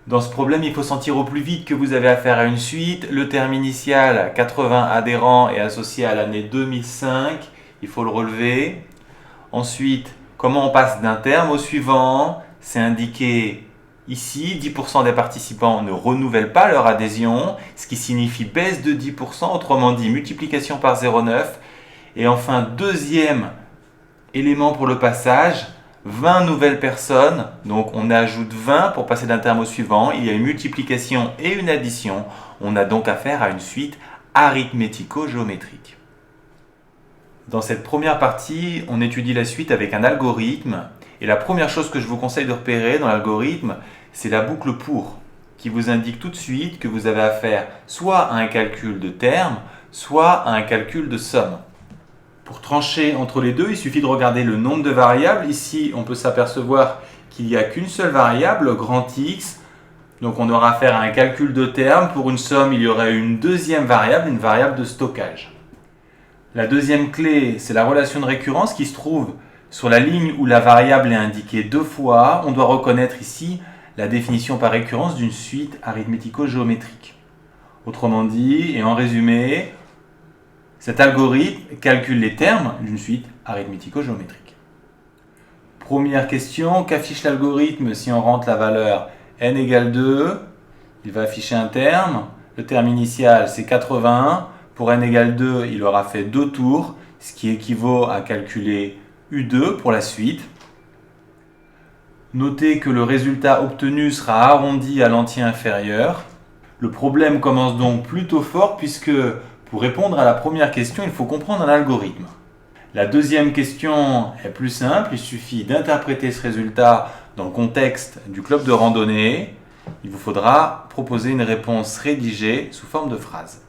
Dans ce problème, il faut sentir au plus vite que vous avez affaire à une suite. Le terme initial, 80 adhérents, est associé à l'année 2005. Il faut le relever. Ensuite, comment on passe d'un terme au suivant? C'est indiqué ici. 10% des participants ne renouvellent pas leur adhésion, ce qui signifie baisse de 10%, autrement dit multiplication par 0,9. Et enfin, deuxième élément pour le passage, 20 nouvelles personnes, donc on ajoute 20 pour passer d'un terme au suivant, il y a une multiplication et une addition, on a donc affaire à une suite arithmético-géométrique. Dans cette première partie, on étudie la suite avec un algorithme, et la première chose que je vous conseille de repérer dans l'algorithme, c'est la boucle pour, qui vous indique tout de suite que vous avez affaire soit à un calcul de termes, soit à un calcul de somme. Pour trancher entre les deux, il suffit de regarder le nombre de variables. Ici, on peut s'apercevoir qu'il n'y a qu'une seule variable, grand X. Donc on aura affaire à un calcul de termes. Pour une somme, il y aurait une deuxième variable, une variable de stockage. La deuxième clé, c'est la relation de récurrence qui se trouve sur la ligne où la variable est indiquée deux fois. On doit reconnaître ici la définition par récurrence d'une suite arithmético-géométrique. Autrement dit, et en résumé, cet algorithme calcule les termes d'une suite arithmético-géométrique. Première question, qu'affiche l'algorithme si on rentre la valeur n égale 2? Il va afficher un terme. Le terme initial, c'est 81. Pour n égale 2, il aura fait 2 tours, ce qui équivaut à calculer U2 pour la suite. Notez que le résultat obtenu sera arrondi à l'entier inférieur. Le problème commence donc plutôt fort puisque pour répondre à la première question, il faut comprendre un algorithme. La deuxième question est plus simple, il suffit d'interpréter ce résultat dans le contexte du club de randonnée. Il vous faudra proposer une réponse rédigée sous forme de phrase.